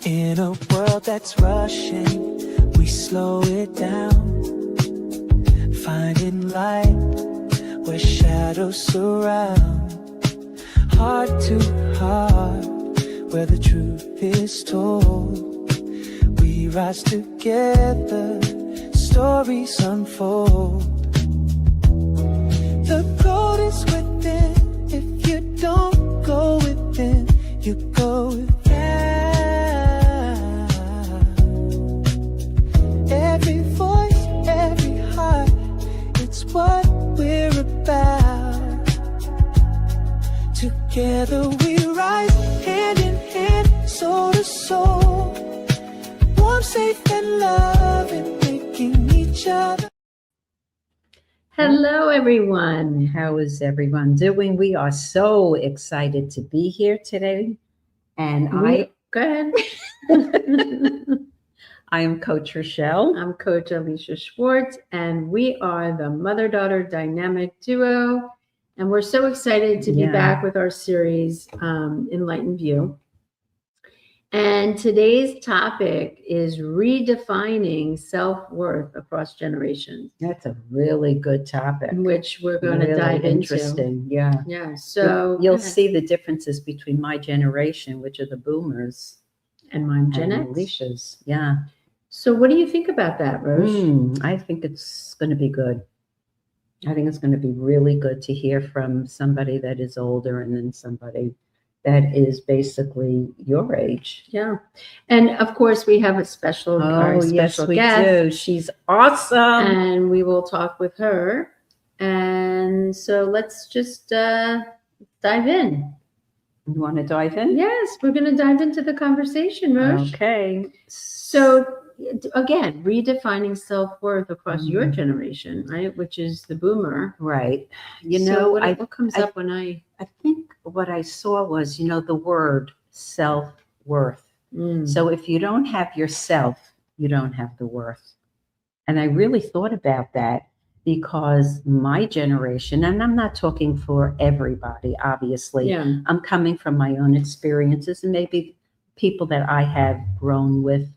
In a world that's rushing, we slow it down, finding light where shadows surround. Heart to heart, where the truth is told. We rise together, stories unfold. The gold is within. If you don't go within, you go without. Every voice, every heart, it's what we're about. Together we rise, hand in hand, soul to soul. Warm, safe and loving, making each other. Hello, everyone. How is everyone doing? We are so excited to be here today. And go ahead. I am Coach Rochelle. I'm Coach Alisha Schwartz, and we are the mother-daughter dynamic duo. And we're so excited to be back with our series, Enlighten View. And today's topic is redefining self-worth across generations. That's a really good topic. Which we're going to dive into. Interesting. Yeah. Yeah. So you'll see the differences between my generation, which are the boomers, and mine, Gen X. Alicia's. Yeah. So what do you think about that, Roche? I think it's going to be good. I think it's going to be really good to hear from somebody that is older and then somebody that is basically your age. Yeah. And of course, we have a special, yes, we do. She's awesome. And we will talk with her. And so let's just dive in. You want to dive in? Yes, we're going to dive into the conversation, Roche. Okay. So again, redefining self-worth across your generation, right? Which is the boomer. Right. You know, what comes up when I think what I saw was, the word self-worth. So if you don't have yourself, you don't have the worth. And I really thought about that because my generation, and I'm not talking for everybody, obviously. Yeah. I'm coming from my own experiences and maybe people that I have grown with,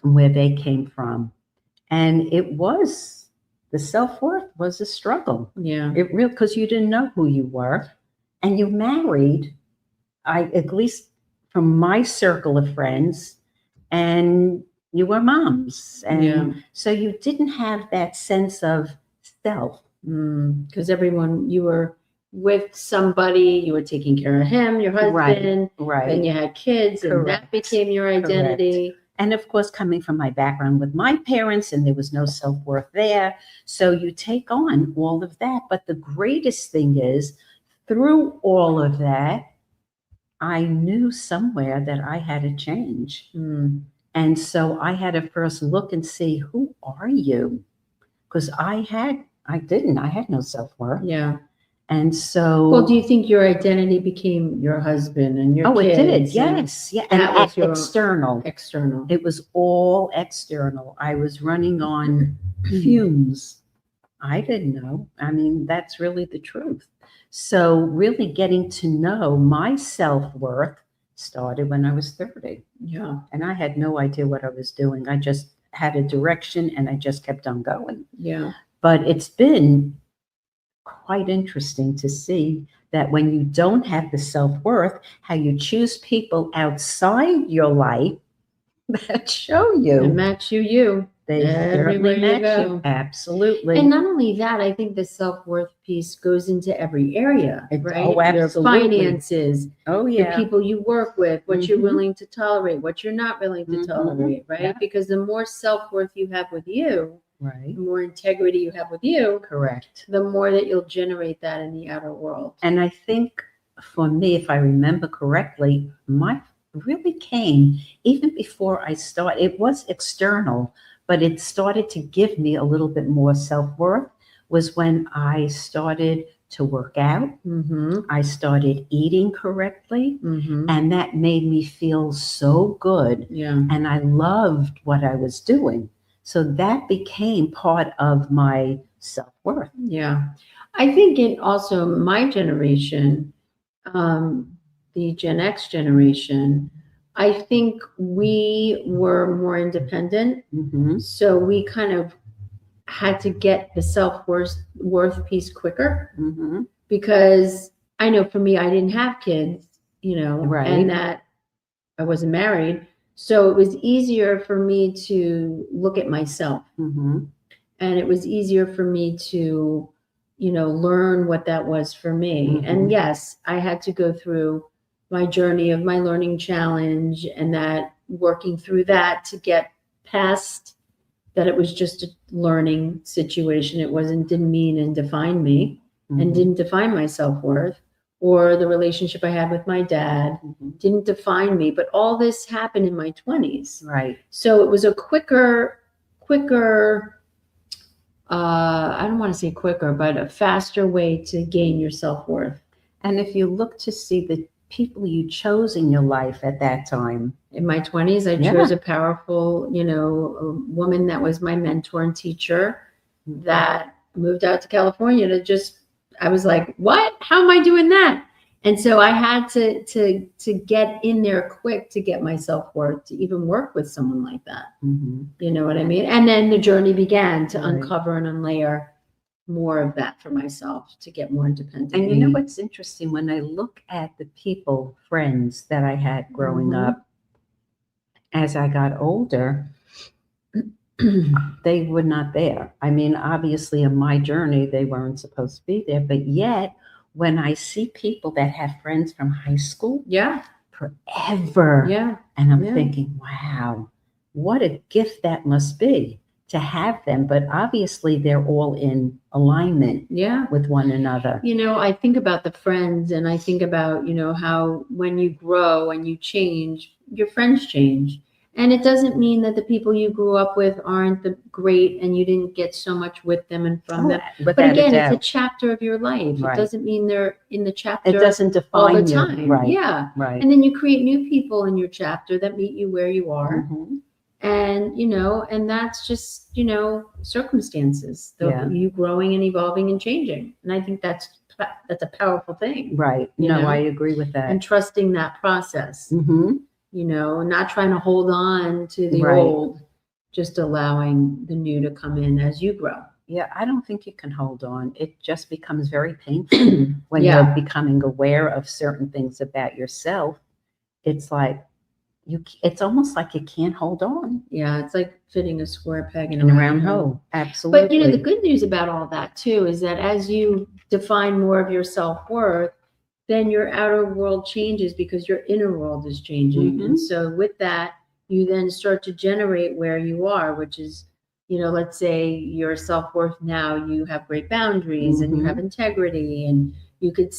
where they came from. And it was, the self-worth was a struggle. Yeah. It really, because you didn't know who you were. And you married, at least from my circle of friends, and you were moms. And so you didn't have that sense of self. Because everyone, you were with somebody, you were taking care of him, your husband, right. Then you had kids, and that became your identity. Correct. And of course, coming from my background with my parents, and there was no self-worth there. So you take on all of that. But the greatest thing is, through all of that, I knew somewhere that I had to change. And so I had to first look and see, who are you? Because I had no self-worth. Yeah. And so, well, do you think your identity became your husband and your kids? Oh, it did. Yes. Yeah. And that was your external. External. It was all external. I was running on fumes. I didn't know. I mean, that's really the truth. So really getting to know my self-worth started when I was 30. Yeah. And I had no idea what I was doing. I just had a direction and I just kept on going. Yeah. But it's been quite interesting to see that when you don't have the self-worth, how you choose people outside your life that show you. And match you. They certainly match you. Absolutely. And not only that, I think the self-worth piece goes into every area, right? Oh, absolutely. Your finances. Oh, yeah. The people you work with, what you're willing to tolerate, what you're not willing to tolerate, right? Yeah. Because the more self-worth you have with you, right, the more integrity you have with you, correct, the more that you'll generate that in the outer world. And I think for me, if I remember correctly, my really came even before I started. It was external, but it started to give me a little bit more self-worth was when I started to work out. I started eating correctly, and that made me feel so good. Yeah. And I loved what I was doing. So that became part of my self-worth. Yeah. I think in also my generation, the Gen X generation, I think we were more independent. So we kind of had to get the self-worth piece quicker, because I know for me, I didn't have kids, and that I wasn't married. So it was easier for me to look at myself. And it was easier for me to, learn what that was for me. And yes, I had to go through my journey of my learning challenge, and that working through that to get past that it was just a learning situation. It didn't mean and define me, and didn't define my self-worth, or the relationship I had with my dad didn't define me. But all this happened in my 20s. Right. So it was a quicker, I don't want to say quicker, but a faster way to gain your self-worth. And if you look to see the people you chose in your life at that time. In my 20s, I chose a powerful, a woman that was my mentor and teacher that moved out to California I was like, what? How am I doing that? And so I had to get in there quick to get my self-worth to even work with someone like that. You know what I mean? And then the journey began to uncover and unlayer more of that for myself, to get more independent. And you know what's interesting? When I look at the friends that I had growing up, as I got older, they were not there. I mean, obviously in my journey, they weren't supposed to be there, but yet when I see people that have friends from high school, forever, and I'm thinking, wow, what a gift that must be to have them. But obviously they're all in alignment with one another. I think about the friends, and I think about, how when you grow and you change, your friends change. And it doesn't mean that the people you grew up with aren't great and you didn't get so much with them and from them. But again, it's a chapter of your life. It doesn't mean they're in the chapter. It doesn't define all the time. You. Right. Yeah. Right. And then you create new people in your chapter that meet you where you are. And, and that's just, circumstances. You growing and evolving and changing. And I think that's a powerful thing. Right. I agree with that. And trusting that process. Not trying to hold on to the old, just allowing the new to come in as you grow. Yeah, I don't think you can hold on. It just becomes very painful when you're becoming aware of certain things about yourself. It's like, it's almost like you can't hold on. Yeah, it's like fitting a square peg in a round hole. Absolutely. But, the good news about all that, too, is that as you define more of your self-worth, then your outer world changes because your inner world is changing. And so with that, you then start to generate where you are, which is, let's say your self-worth now, you have great boundaries and you have integrity, and you could,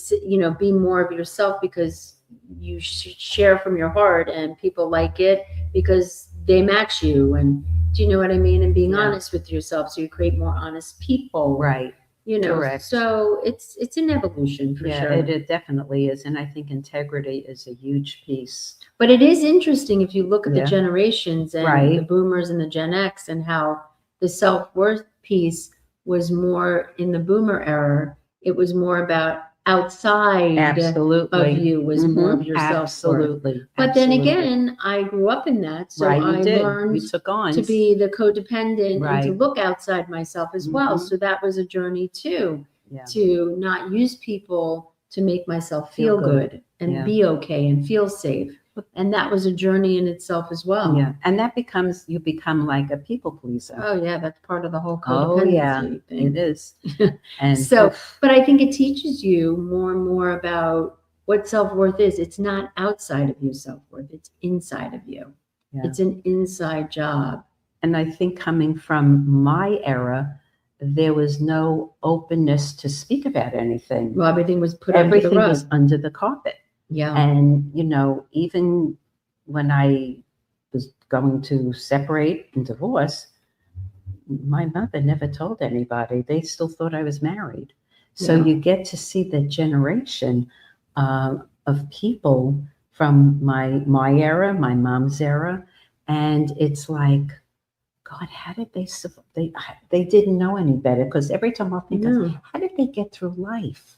be more of yourself because you share from your heart, and people like it because they match you. And do you know what I mean? And being honest with yourself. So you create more honest people. Right. Correct. So it's an evolution for sure. It definitely is. And I think integrity is a huge piece. But it is interesting if you look at the generations and the boomers and the Gen X, and how the self-worth piece was more in the boomer era. It was more about outside of you, was more of your self-worth. But then again, I grew up in that. So I learned to be the codependent and to look outside myself as well. So that was a journey too, to not use people to make myself feel good and be okay and feel safe. And that was a journey in itself as well. Yeah. And that you become like a people pleaser. Oh yeah. That's part of the whole codependency thing. It is. And but I think it teaches you more and more about what self-worth is. It's not outside of you self-worth. It's inside of you. Yeah. It's an inside job. And I think coming from my era, there was no openness to speak about anything. Well, everything was put under the rug. Everything was under the carpet. Yeah. And, even when I was going to separate and divorce, my mother never told anybody. They still thought I was married. So you get to see the generation of people from my era, my mom's era. And it's like, God, how did they didn't know any better? Because every time I think, how did they get through life?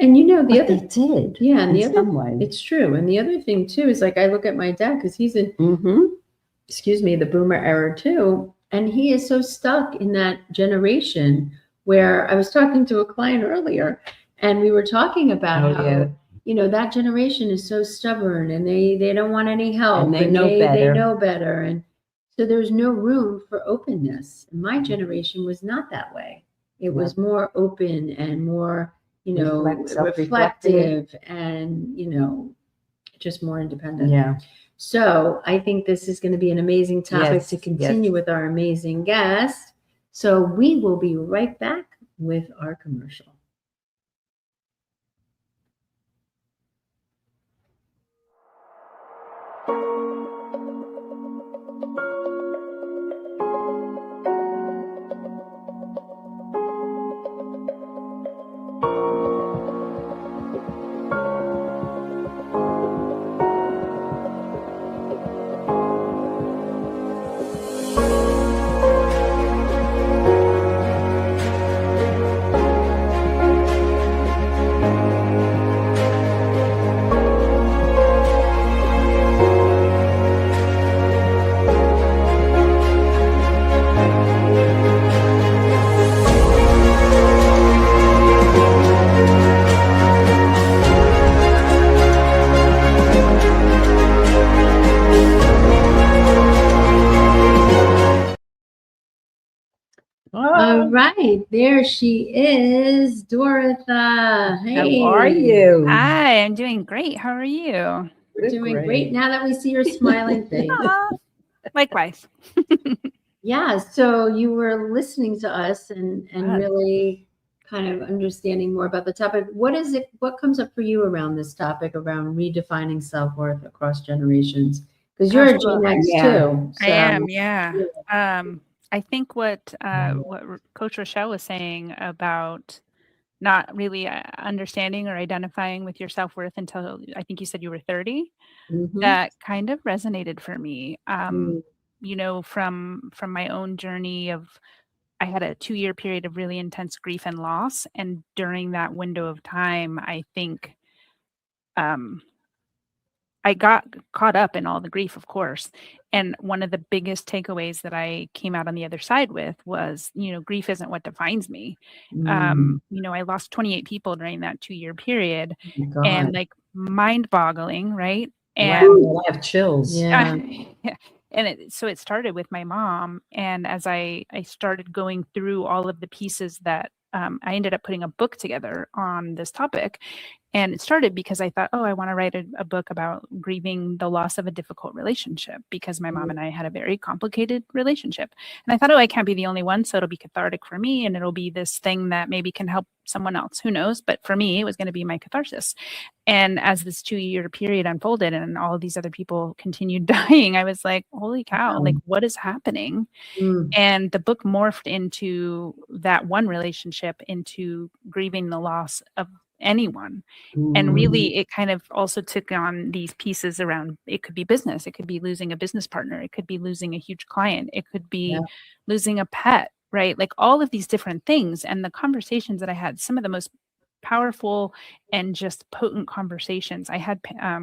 And you know, the But other, they did. yeah, and the in other, some way. it's true. And the other thing too is like I look at my dad because he's in, excuse me, the boomer era too, and he is so stuck in that generation where I was talking to a client earlier, and we were talking about how you know that generation is so stubborn and they don't want any help And they know better. They know better, and so there's no room for openness. My generation was not that way. It was more open and more, you know, reflective and, you know, just more independent. Yeah. So I think this is going to be an amazing topic to continue with our amazing guest. So we will be right back with our commercial. All right, there she is, Dortha. Hey. How are you? Hi, I'm doing great. How are you? We're doing great now that we see your smiling face. Likewise. Yeah, so you were listening to us and really kind of understanding more about the topic. What is it? What comes up for you around this topic around redefining self-worth across generations? Because you're a Gen X too. So. I am, yeah. I think what Coach Rochelle was saying about not really understanding or identifying with your self-worth until I think you said you were 30, that kind of resonated for me. You know, from my own journey of, I had a 2-year period of really intense grief and loss. And during that window of time, I think I got caught up in all the grief, of course. And one of the biggest takeaways that I came out on the other side with was, you know, grief isn't what defines me. You know, I lost 28 people during that 2-year period, and like mind boggling, right? And I have chills. Yeah. And so it started with my mom. And as I started going through all of the pieces that I ended up putting a book together on this topic. And it started because I thought, oh, I want to write a book about grieving the loss of a difficult relationship, because my mom and I had a very complicated relationship. And I thought, oh, I can't be the only one. So it'll be cathartic for me. And it'll be this thing that maybe can help someone else. Who knows? But for me, it was going to be my catharsis. And as this 2-year period unfolded and all of these other people continued dying, I was like, holy cow, like what is happening? And the book morphed into that one relationship, into grieving the loss of anyone. And really, it kind of also took on these pieces around, it could be business, it could be losing a business partner, it could be losing a huge client, it could be losing a pet, right? Like all of these different things. And the conversations that I had, some of the most powerful and just potent conversations. I had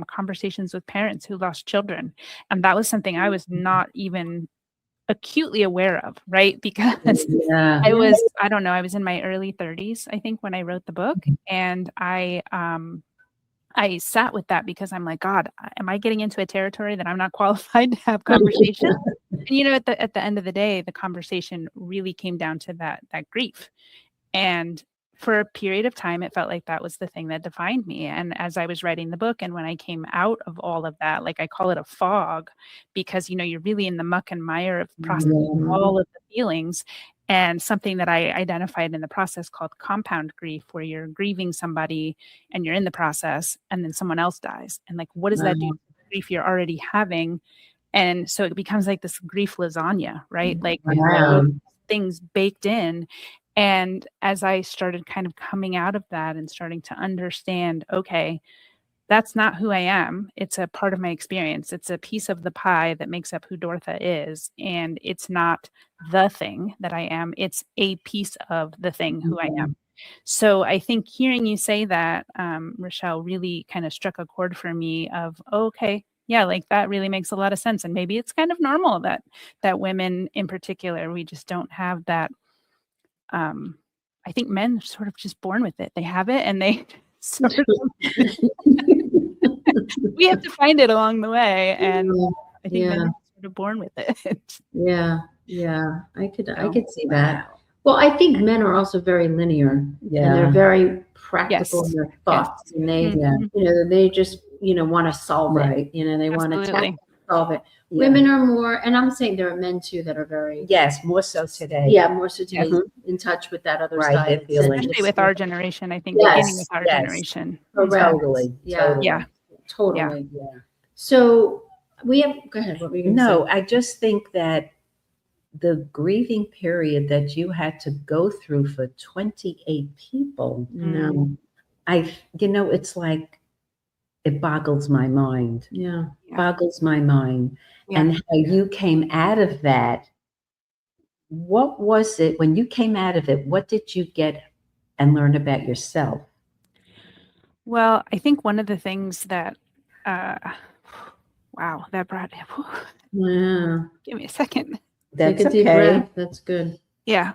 conversations with parents who lost children. And that was something I was not even acutely aware of, right? Because I was in my early 30s, I think, when I wrote the book. And I sat with that because I'm like, God, am I getting into a territory that I'm not qualified to have conversation? And, you know, at the end of the day, the conversation really came down to that grief. And for a period of time, it felt like that was the thing that defined me. And as I was writing the book, and when I came out of all of that, like I call it a fog, because, you know, you're really in the muck and mire of processing all of the feelings. And something that I identified in the process called compound grief, where you're grieving somebody and you're in the process and then someone else dies. And like, what does that do to the grief you're already having? And so it becomes like this grief lasagna, right? Like things baked in. And as I started kind of coming out of that and starting to understand, okay, that's not who I am. It's a part of my experience. It's a piece of the pie that makes up who Dortha is. And it's not the thing that I am. It's a piece of the thing who I am. So I think hearing you say that, Rochelle, really kind of struck a chord for me of, okay, yeah, like that really makes a lot of sense. And maybe it's kind of normal that women in particular, we just don't have that. I think men are sort of just born with it. They have it and they sort of, we have to find it along the way. And I think men are sort of born with it. Yeah. I could see that. Well, I think men are also very linear, and they're very practical in their thoughts, and they, they just, want to solve it. They want to solve it. Yeah. Women are more, and I'm saying there are men too that are very more so today. Yeah, more so today, in touch with that other side. Especially with our generation, I think beginning with our generation. Totally. Totally. Yeah. So we have. Go ahead. What were you going to say? No, I just think that the grieving period that you had to go through for 28 people, it's like, it boggles my mind. Boggles my mind. And how you came out of that. What was it when you came out of it? What did you get and learn about yourself? Well, I think one of the things that, wow, that brought it. Give me a second. Take a deep breath. That's good. Yeah.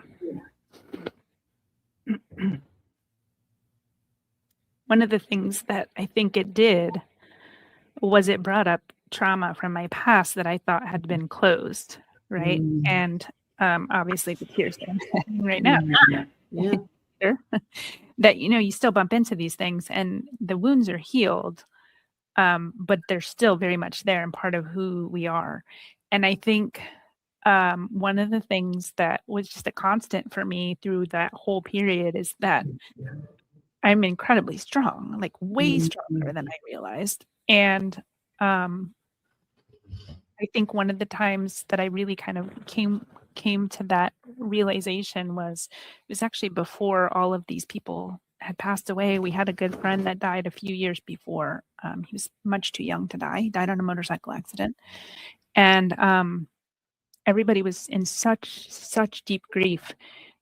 One of the things that I think it did was it brought up trauma from my past that I thought had been closed, right? And obviously the tears that I'm having right now. That, you still bump into these things and the wounds are healed, but they're still very much there and part of who we are. And I think one of the things that was just a constant for me through that whole period is that I'm incredibly strong, like way stronger than I realized. And I think one of the times that I really kind of came to that realization was actually before all of these people had passed away. We had a good friend that died a few years before. He was much too young to die. He died on a motorcycle accident. And everybody was in such deep grief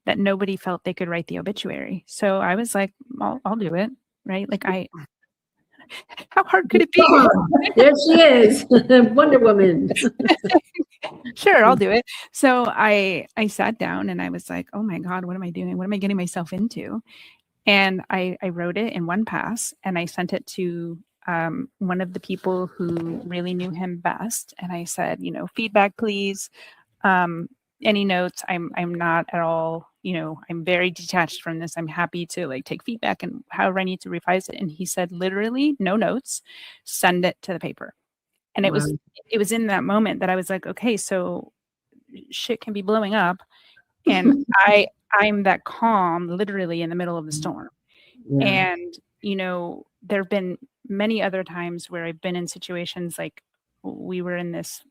that nobody felt they could write the obituary. So I was like, I'll do it, right? Like how hard could it be? There she is, Wonder Woman. Sure, I'll do it. So I sat down and I was like, oh my God, what am I doing? What am I getting myself into? And I wrote it in one pass and I sent it to one of the people who really knew him best. And I said, feedback, please. Any notes? I'm not at all, I'm very detached from this. I'm happy to take feedback and however I need to revise it. And he said, literally no notes, send it to the paper. And it was in that moment that I was like, okay, so shit can be blowing up. And I'm that calm, literally in the middle of the storm. And, there have been many other times where I've been in situations like we were in this,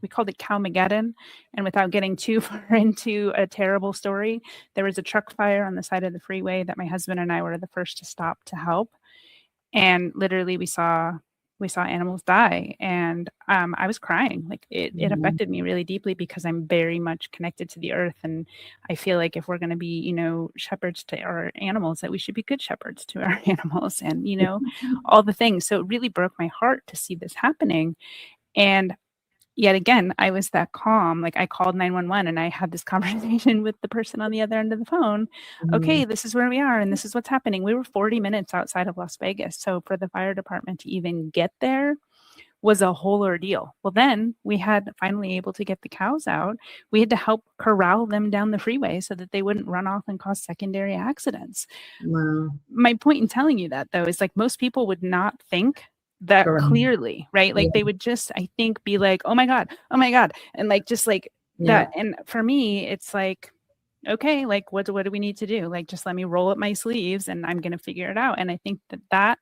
we called it Calmageddon. And without getting too far into a terrible story, there was a truck fire on the side of the freeway that my husband and I were the first to stop to help. And literally we saw animals die. And I was crying. Like it affected me really deeply because I'm very much connected to the earth. And I feel like if we're going to be, shepherds to our animals, that we should be good shepherds to our animals and, all the things. So it really broke my heart to see this happening. And yet again, I was that calm. Like I called 911 and I had this conversation with the person on the other end of the phone. Okay, this is where we are and this is what's happening. We were 40 minutes outside of Las Vegas. So for the fire department to even get there was a whole ordeal. Well, then we had finally able to get the cows out. We had to help corral them down the freeway so that they wouldn't run off and cause secondary accidents. Wow. My point in telling you that though is most people would not think that clearly, right? They would just, I think, be like, oh my God. And that. And for me, it's like, okay, what do we need to do? Just let me roll up my sleeves and I'm going to figure it out. And I think that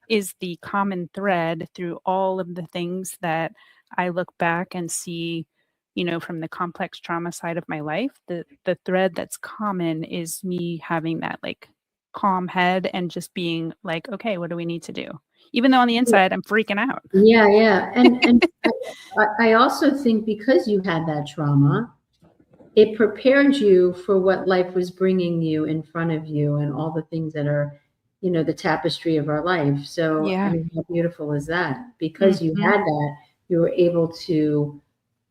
is the common thread through all of the things that I look back and see, from the complex trauma side of my life. The thread that's common is me having that calm head and just being like, okay, what do we need to do? Even though on the inside, I'm freaking out. Yeah. And I also think because you had that trauma, it prepared you for what life was bringing you in front of you and all the things that are, the tapestry of our life. So, Yeah. I mean, how beautiful is that? Because you Mhm. had that, you were able to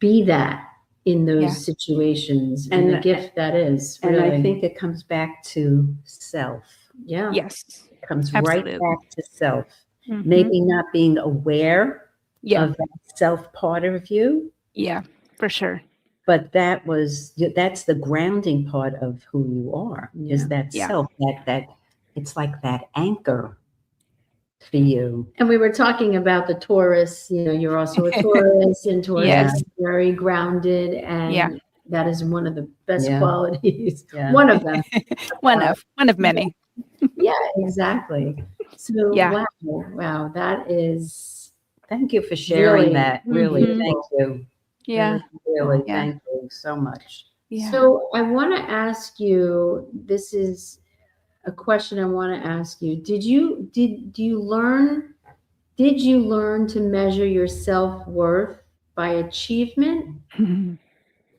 be that in those Yeah. situations, and the And- gift that is, And really. I think it comes back to self. Yeah. Yes. It comes Absolutely. right back to self. Mhm. Maybe not being aware Yeah. of that self part of you, Yeah, for sure. but that's the grounding part of who you are, is that Yeah. self, that it's like that anchor for you. And we were talking about the Taurus, you're also a Taurus, and Taurus Yes. is very grounded, and Yeah. that is one of the best Yeah. qualities. Yeah. One of them. One of many. Yeah, exactly. So Yeah. wow, that is Thank you for sharing Really? that. Really, Mhm. thank you. Yeah. Really, Yeah. thank you so much. Yeah. So I want to ask you, this is a question I want to ask you. Did you learn to measure your self-worth by achievement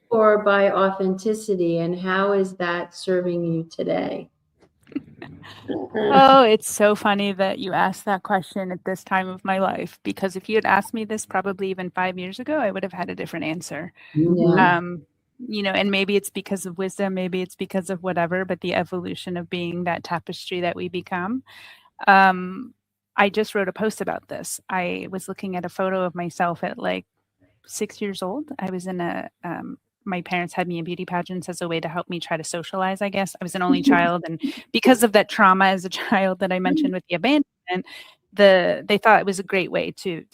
or by authenticity, and how is that serving you today? Oh, it's so funny that you asked that question at this time of my life, because if you had asked me this probably even 5 years ago, I would have had a different answer. Yeah. And maybe it's because of wisdom, maybe it's because of whatever, but the evolution of being that tapestry that we become. I just wrote a post about this. I was looking at a photo of myself at like 6 years old. I was in my parents had me in beauty pageants as a way to help me try to socialize, I guess. I was an only child, and because of that trauma as a child that I mentioned with the abandonment, they thought it was a great way to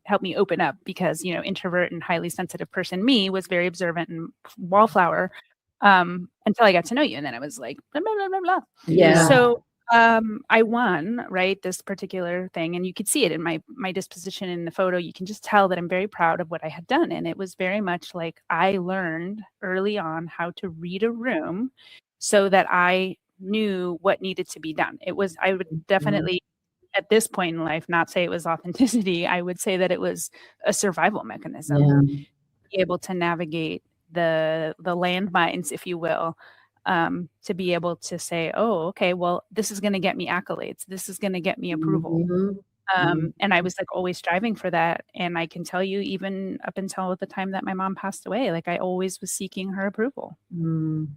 help me open up, because, introvert and highly sensitive person me was very observant and wallflower, until I got to know you. And then I was like, blah, blah, blah, blah, blah. Yeah. So I won, right, this particular thing, and you could see it in my disposition in the photo. You can just tell that I'm very proud of what I had done, and it was very much like I learned early on how to read a room so that I knew what needed to be done. I would definitely at this point in life not say it was authenticity. I would say that it was a survival mechanism. Yeah. Be able to navigate the landmines, if you will, to be able to say, oh, okay, well, this is going to get me accolades. This is going to get me approval. Mhm. And I was like always striving for that. And I can tell you, even up until the time that my mom passed away, like I always was seeking her approval. Mm.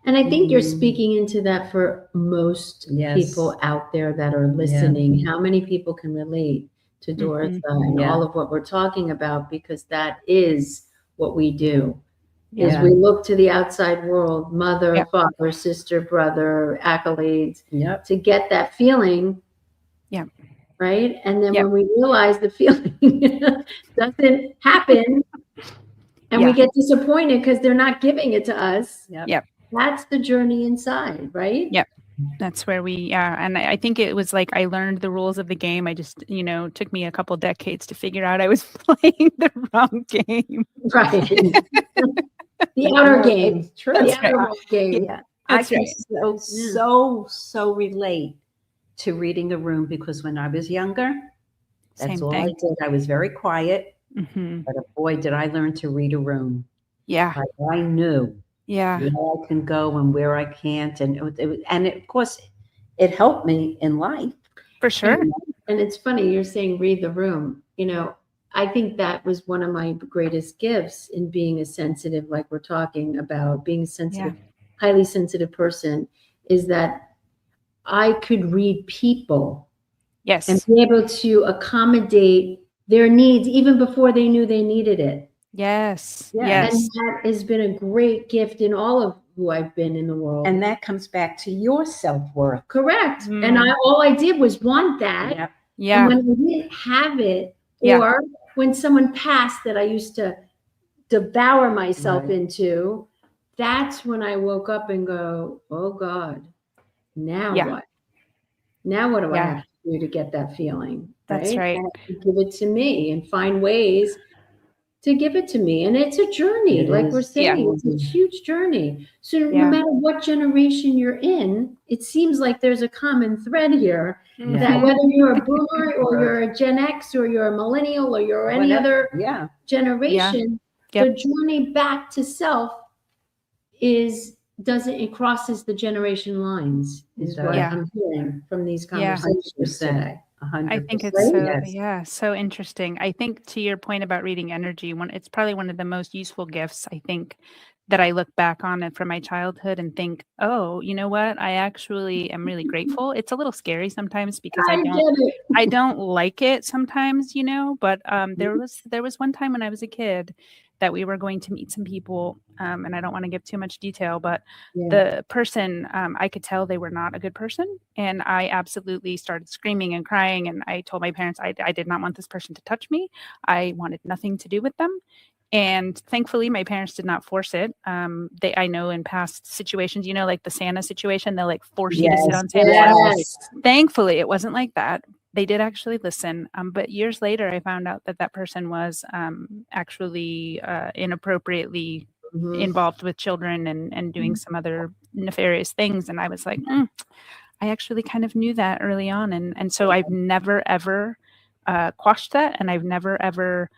And I think you're speaking into that for most Yes. people out there that are listening. How many people can relate to Dortha and Yeah. all of what we're talking about? Because that is what we do. Is Yeah. we look to the outside world, mother, Yeah. father, sister, brother, accolades, Yep. to get that feeling. Yeah. Right. And then Yeah. when we realize the feeling doesn't happen, and we Yeah. get disappointed because they're not giving it to us. Yep. That's the journey inside, right? Yep. That's where and I think it was like I learned the rules of the game. I just, took me a couple decades to figure out I was playing the wrong game. Right. The outer game. True. The That's right. outer game. Yeah. That's I right. can so relate to reading a room, because when I was younger, that's Same all thing. I did. I was very quiet, Mhm. but boy, did I learn to read a room. Yeah. Like I knew Yeah. where I can go and where I can't, and of course, it helped me in life. For sure. And it's funny, you're saying read the room. I think that was one of my greatest gifts in being a sensitive, like we're talking about, being a sensitive, highly sensitive person, is that I could read people Yes. and be able to accommodate their needs even before they knew they needed it. Yes. Yeah. Yes. And that has been a great gift in all of who I've been in the world. And that comes back to your self-worth. Correct. Mm. And all I did was want that. Yeah. Yeah. And when I didn't have it, Yeah. or when someone passed that I used to devour myself Right. into, that's when I woke up and go, oh God, now Yeah. what? Now what do I Yeah. have to do to get that feeling? That's right. And I have to give it to me and find ways to give it to me. And it's a journey, It like is. we're saying, Yeah. it's a huge journey. So Yeah. no matter what generation you're in, it seems like there's a common thread here, Mhm. that whether you're a boomer or you're a Gen X or you're a millennial or you're any other Yeah. generation, Yep. the journey back to self it crosses the generation lines is what Yeah. I'm hearing from these Yeah. conversations today. 100%. I think it's Right? Yes. so interesting. I think to your point about reading energy, it's probably one of the most useful gifts, I think, that I look back on it from my childhood and think, oh, you know what? I actually am really grateful. It's a little scary sometimes because I get it. I don't like it sometimes, but there was one time when I was a kid that we were going to meet some people, and I don't want to give too much detail, but Yeah. the person, I could tell they were not a good person, and I absolutely started screaming and crying, and I told my parents I did not want this person to touch me. I wanted nothing to do with them. And thankfully, my parents did not force it. I know in past situations, like the Santa situation, they'll like force you to sit on Santa's lap. Yes. Thankfully, it wasn't like that. They did actually listen. But years later, I found out that person was actually inappropriately Mhm. involved with children and doing some other nefarious things. And I was like, I actually kind of knew that early on. And so I've never, ever quashed that. And I've never, ever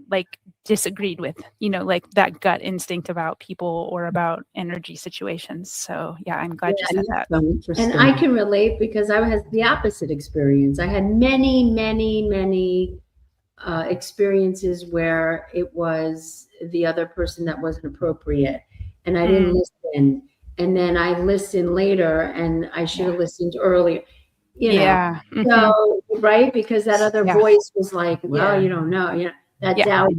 like disagreed with, like that gut instinct about people or about energy situations. So yeah, I'm glad you said that. So interesting. And I can relate because I had the opposite experience. I had many, many, many experiences where it was the other person that wasn't appropriate, and I didn't listen. And then I listened later, and I should have listened earlier. Yeah. So right, because that other voice was like, "Well, you don't know," that doubt.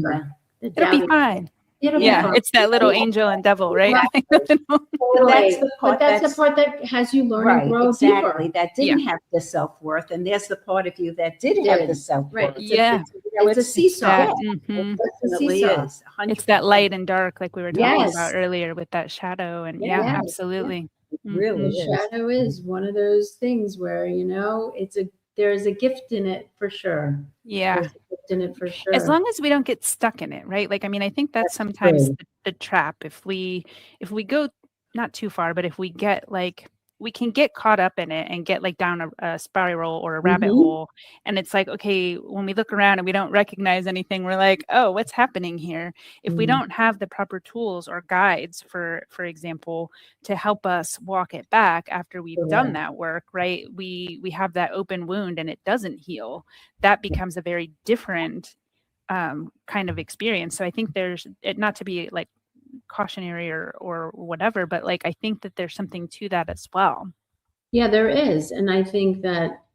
It'll be fine. It'll be fine. It's that little angel and devil, right? Totally. But that's the part that has you learn and grow exactly. deeper. That didn't have the self-worth, and there's the part of you that did have the self-worth. Right. It's a seesaw. It definitely is. It's that light and dark, like we were talking Yes. about earlier with that shadow. And Yes. absolutely. It really is. Shadow is one of those things where, there's a gift in it for sure. Yeah. There's a gift in it for sure. As long as we don't get stuck in it, right? Like, I mean, I think that's sometimes the trap. If we go not too far, but if we get we can get caught up in it and get like down a spiral or a rabbit hole. And it's like, okay, when we look around and we don't recognize anything, we're like, oh, what's happening here? If we don't have the proper tools or guides, for example, to help us walk it back after we've done that work, right? We have that open wound and it doesn't heal. That becomes a very different kind of experience. So I think there's not to be like cautionary or whatever, but like I think that there's something to that as well. Yeah, there is. And I think that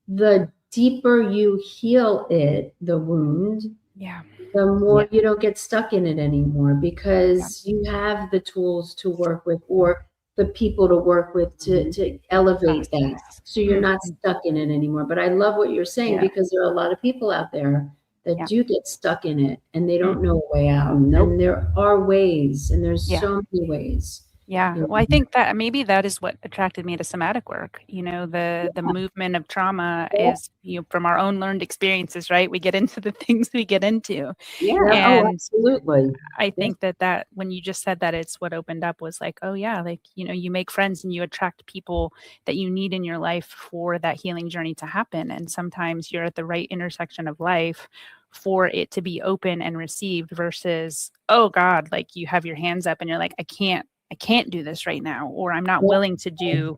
the deeper you heal the wound, the more you don't get stuck in it anymore, because you have the tools to work with or the people to work with to elevate that. So you're not stuck in it anymore. But I love what you're saying, because there are a lot of people out there that do get stuck in it and they don't know a way out. And there are ways, and there's so many ways. Yeah. Well, I think that maybe that is what attracted me to somatic work. The movement of trauma is, from our own learned experiences, right? We get into the things we get into. Yeah. And absolutely. I think that when you just said that, it's what opened up was like, oh yeah, like, you make friends and you attract people that you need in your life for that healing journey to happen. And sometimes you're at the right intersection of life for it to be open and received versus, oh God, like you have your hands up and you're like, I can't do this right now, or I'm not willing to do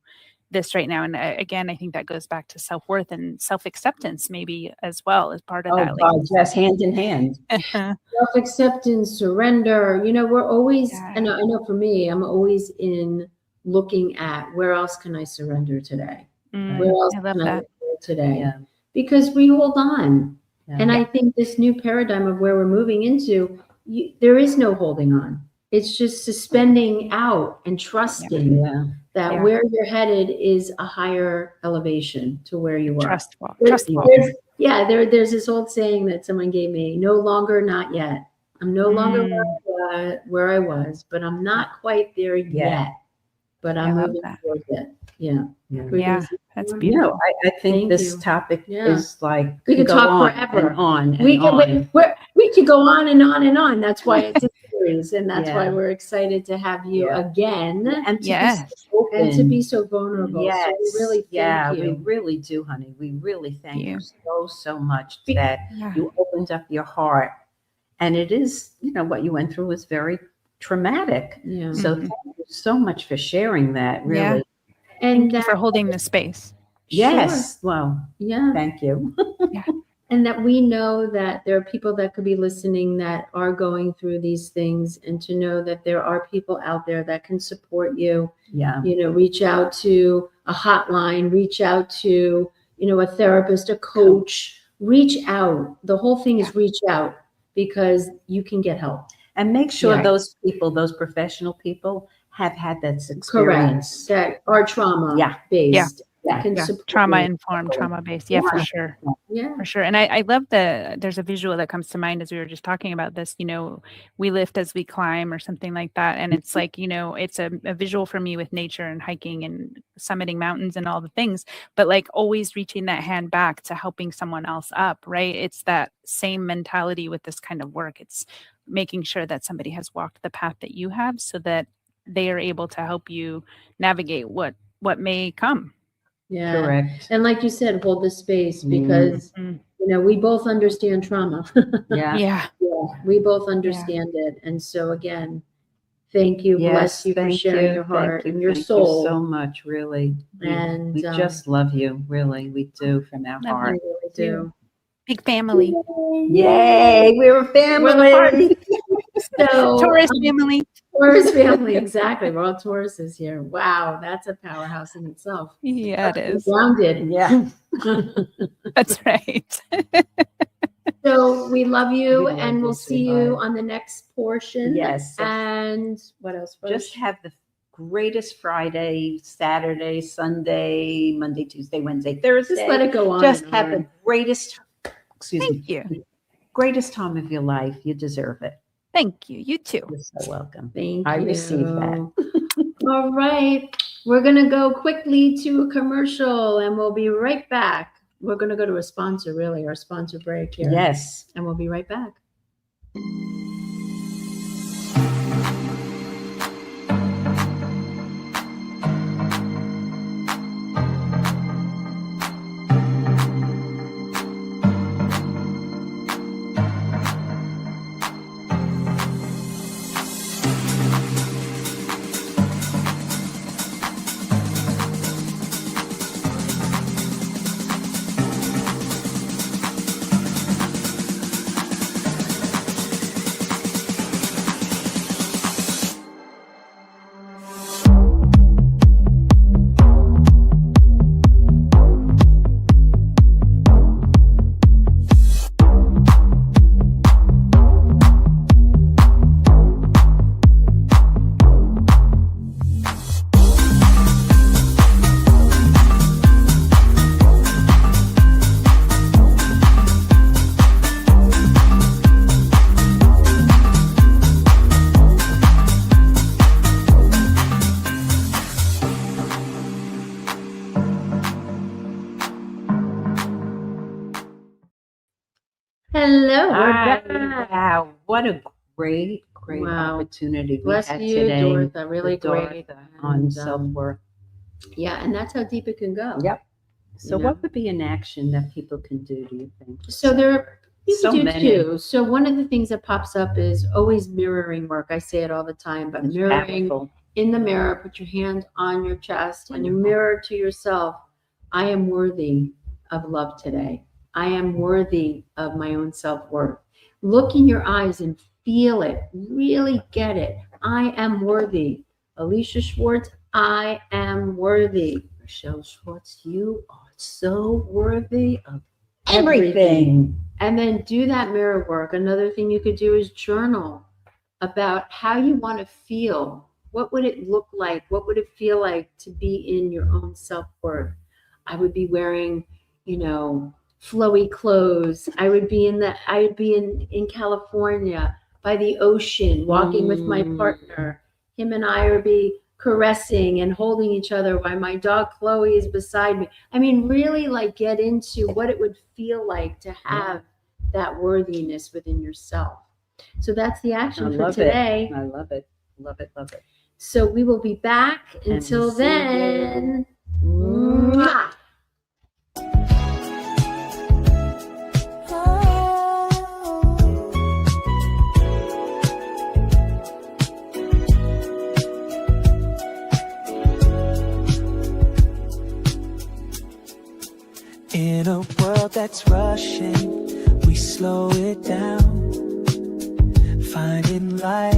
this right now. And again, I think that goes back to self-worth and self-acceptance maybe as well as part of that. God, yes, hand in hand. Self-acceptance, surrender. We're always, and I know for me, I'm always in looking at where else can I surrender today? Where else can I go today? Yeah. Because we hold on. Yeah. And I think this new paradigm of where we're moving into, there is no holding on. It's just suspending out and trusting that where you're headed is a higher elevation to where you are. Trustful. There's this old saying that someone gave me: no longer, not yet. I'm no longer where I was, but I'm not quite there yet. But I'm moving towards it. Yeah. That's beautiful. I think this topic is like, we could talk forever. We could go on and on and on. That's why it's a series, and that's why we're excited to have you again, and to be so vulnerable. Yes. So we really thank you. We really do, honey. We really thank you so much that you opened up your heart, and it is, what you went through was very traumatic. Yeah. So thank you so much for sharing that, really. Yeah. And Thank you for holding the space. Yes. Well, yeah. thank you. And that we know that there are people that could be listening that are going through these things, and to know that there are people out there that can support you. Yeah. Reach out to a hotline, reach out to, a therapist, a coach, reach out. The whole thing is reach out, because you can get help. And make sure Yeah. those people, those professional people, have had that experience. Correct. That are trauma based. Yeah. Can Yeah. support Trauma you. informed, trauma based. Yeah, for sure. Yeah. For sure. And I love there's a visual that comes to mind as we were just talking about this, we lift as we climb or something like that. And it's like, it's a visual for me with nature and hiking and summiting mountains and all the things, but like always reaching that hand back to helping someone else up, right? It's that same mentality with this kind of work. It's making sure that somebody has walked the path that you have so that they are able to help you navigate what may come. Yeah. Correct. And like you said, hold the space, because, we both understand trauma. Yeah. Yeah. We both understand it. And so again, thank you. Bless you for sharing your heart and your soul. Thank you so much, really. And we just love you, really. We do, from our heart. We really do. Big family. Yay, we're a family. So Taurus family. Taurus family, exactly. We're all Tauruses here. Wow, that's a powerhouse in itself. Yeah, it is. Grounded. Yeah. That's right. So we love you, We love and you, we'll see you sweetheart. on the next portion. Yes. And what else? Just have the greatest Friday, Saturday, Sunday, Monday, Tuesday, Wednesday, Thursday. Just let it go on. Just and have on. the greatest, Thank you. greatest time of your life. You deserve it. Thank you. You too. You're so welcome. Thank I you. receive that. All right. We're going to go quickly to a commercial, and we'll be right back. We're going to go to a sponsor, really, our sponsor break here. Yes. And we'll be right back. Hello, we're back. Wow. What a great Wow. opportunity we Bless had you, today. Dortha. Really with great. Dortha on And, self-worth. yeah, and that's how deep it can go. Yep. So You know? what would be an action that people can do, do you think? So there you So can do many. too. So one of the things that pops up is always mirroring work. I say it all the time, but It's mirroring powerful. in the mirror, put your hand on your chest and you Wonderful. mirror to yourself, I am worthy of love today. I am worthy of my own self-worth. Look in your eyes and feel it. Really get it. I am worthy. Alisha Schwartz, I am worthy. Rochelle Schwartz, you are so worthy of everything. And then do that mirror work. Another thing you could do is journal about how you want to feel. What would it look like? What would it feel like to be in your own self-worth? I would be wearing, flowy clothes. I would be in California by the ocean, walking with my partner. Him and I would be caressing and holding each other while my dog Chloe is beside me. I mean, really get into what it would feel like to have that worthiness within yourself. So that's the action for today. I love it. Love it. Love it. So we will be back. And Until see you. then. Mwah. In a world that's rushing, we slow it down, finding light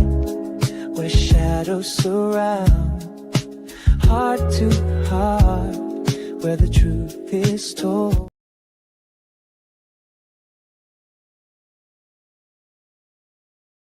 where shadows surround. Heart to heart, where the truth is told.